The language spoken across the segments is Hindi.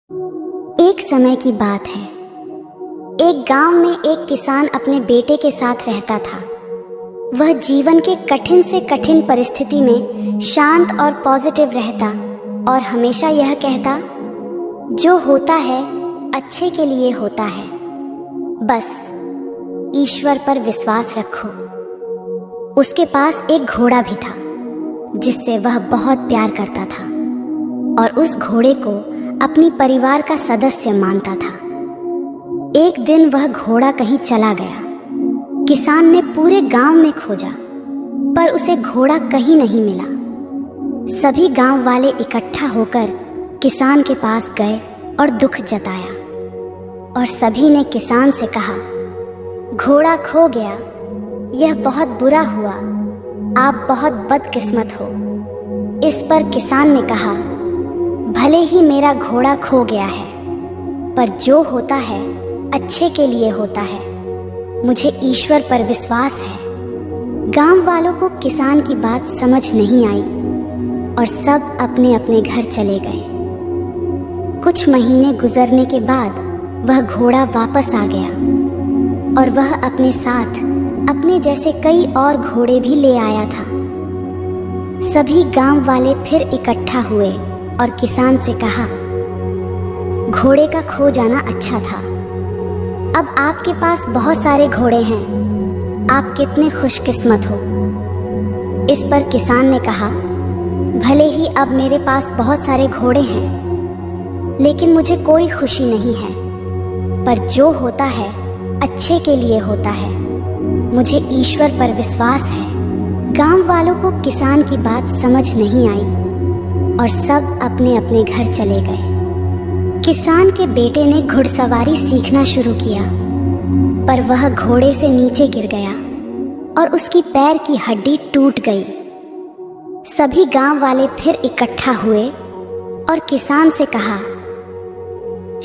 एक समय की बात है। एक गांव में एक किसान अपने बेटे के साथ रहता था। वह जीवन के कठिन से कठिन परिस्थिति में शांत और पॉजिटिव रहता और हमेशा यह कहता, जो होता है अच्छे के लिए होता है, बस ईश्वर पर विश्वास रखो। उसके पास एक घोड़ा भी था जिससे वह बहुत प्यार करता था और उस घोड़े को अपनी परिवार का सदस्य मानता था। एक दिन वह घोड़ा कहीं चला गया। किसान ने पूरे गांव में खोजा पर उसे घोड़ा कहीं नहीं मिला। सभी गांव वाले इकट्ठा होकर किसान के पास गए और दुख जताया और सभी ने किसान से कहा, घोड़ा खो गया, यह बहुत बुरा हुआ, आप बहुत बदकिस्मत हो। इस पर किसान ने कहा, भले ही मेरा घोड़ा खो गया है, पर जो होता है अच्छे के लिए होता है, मुझे ईश्वर पर विश्वास है। गांव वालों को किसान की बात समझ नहीं आई और सब अपने अपने घर चले गए। कुछ महीने गुजरने के बाद वह घोड़ा वापस आ गया और वह अपने साथ अपने जैसे कई और घोड़े भी ले आया था। सभी गांव वाले फिर इकट्ठा हुए और किसान से कहा, घोड़े का खो जाना अच्छा था, अब आपके पास बहुत सारे घोड़े हैं, आप कितने खुशकिस्मत हो। इस पर किसान ने कहा, भले ही अब मेरे पास बहुत सारे घोड़े हैं, लेकिन मुझे कोई खुशी नहीं है, पर जो होता है अच्छे के लिए होता है, मुझे ईश्वर पर विश्वास है। गांव वालों को किसान की बात समझ नहीं आई और सब अपने अपने घर चले गए। किसान के बेटे ने घुड़सवारी सीखना शुरू किया, पर वह घोड़े से नीचे गिर गया और उसकी पैर की हड्डी टूट गई। सभी गांव वाले फिर इकट्ठा हुए और किसान से कहा,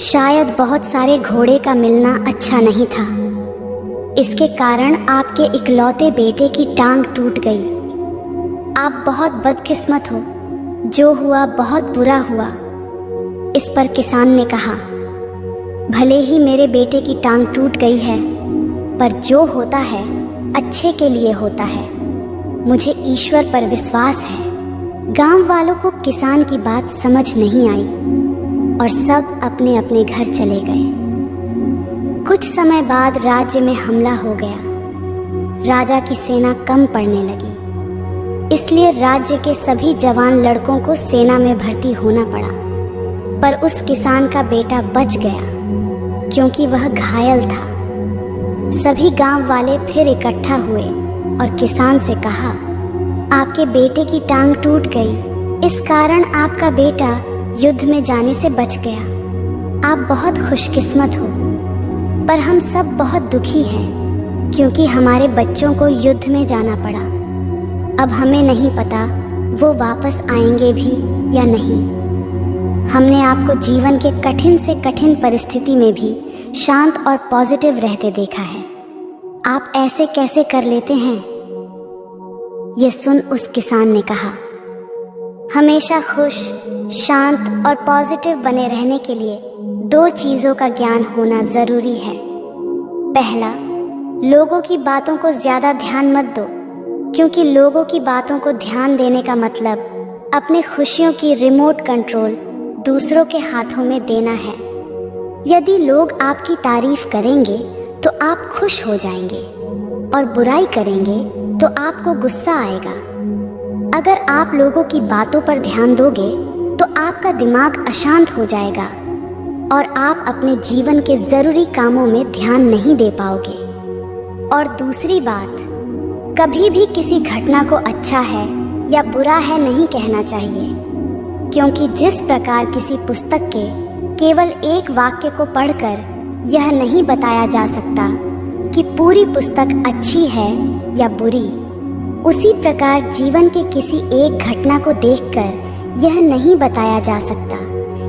शायद बहुत सारे घोड़े का मिलना अच्छा नहीं था, इसके कारण आपके इकलौते बेटे की टांग टूट गई। आप बहुत बदकिस्मत हो, जो हुआ बहुत बुरा हुआ। इस पर किसान ने कहा, भले ही मेरे बेटे की टांग टूट गई है, पर जो होता है अच्छे के लिए होता है, मुझे ईश्वर पर विश्वास है। गांव वालों को किसान की बात समझ नहीं आई और सब अपने अपने घर चले गए। कुछ समय बाद राज्य में हमला हो गया। राजा की सेना कम पड़ने लगी, इसलिए राज्य के सभी जवान लड़कों को सेना में भर्ती होना पड़ा। पर उस किसान का बेटा बच गया क्योंकि वह घायल था। सभी गांव वाले फिर इकट्ठा हुए और किसान से कहा, आपके बेटे की टांग टूट गई, इस कारण आपका बेटा युद्ध में जाने से बच गया। आप बहुत खुशकिस्मत हो, पर हम सब बहुत दुखी हैं क्योंकि हमारे बच्चों को युद्ध में जाना पड़ा। अब हमें नहीं पता वो वापस आएंगे भी या नहीं। हमने आपको जीवन के कठिन से कठिन परिस्थिति में भी शांत और पॉजिटिव रहते देखा है, आप ऐसे कैसे कर लेते हैं। ये सुन उस किसान ने कहा, हमेशा खुश, शांत और पॉजिटिव बने रहने के लिए दो चीज़ों का ज्ञान होना ज़रूरी है। पहला, लोगों की बातों को ज़्यादा ध्यान मत दो, क्योंकि लोगों की बातों को ध्यान देने का मतलब अपने खुशियों की रिमोट कंट्रोल दूसरों के हाथों में देना है। यदि लोग आपकी तारीफ करेंगे तो आप खुश हो जाएंगे और बुराई करेंगे तो आपको गुस्सा आएगा। अगर आप लोगों की बातों पर ध्यान दोगे तो आपका दिमाग अशांत हो जाएगा और आप अपने जीवन के ज़रूरी कामों में ध्यान नहीं दे पाओगे। और दूसरी बात, कभी भी किसी घटना को अच्छा है या बुरा है नहीं कहना चाहिए, क्योंकि जिस प्रकार किसी पुस्तक के केवल एक वाक्य को पढ़कर यह नहीं बताया जा सकता कि पूरी पुस्तक अच्छी है या बुरी, उसी प्रकार जीवन के किसी एक घटना को देखकर यह नहीं बताया जा सकता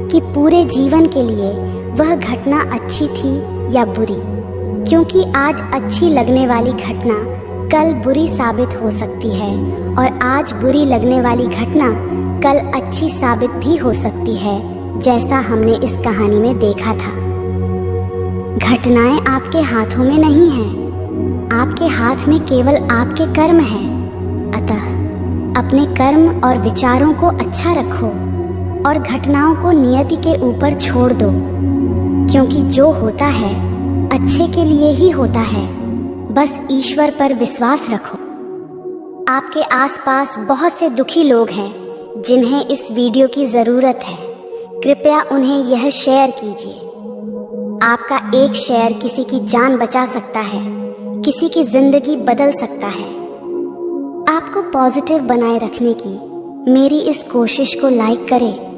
कि पूरे जीवन के लिए वह घटना अच्छी थी या बुरी, क्योंकि आज अच्छी लगने वाली घटना कल बुरी साबित हो सकती है और आज बुरी लगने वाली घटना कल अच्छी साबित भी हो सकती है, जैसा हमने इस कहानी में देखा था। घटनाएं आपके हाथों में नहीं हैं, आपके हाथ में केवल आपके कर्म हैं। अतः अपने कर्म और विचारों को अच्छा रखो और घटनाओं को नियति के ऊपर छोड़ दो, क्योंकि जो होता है अच्छे के लिए ही होता है। बस ईश्वर पर विश्वास रखो। आपके आसपास बहुत से दुखी लोग हैं जिन्हें इस वीडियो की ज़रूरत है। कृपया उन्हें यह शेयर कीजिए। आपका एक शेयर किसी की जान बचा सकता है, किसी की जिंदगी बदल सकता है। आपको पॉजिटिव बनाए रखने की मेरी इस कोशिश को लाइक करें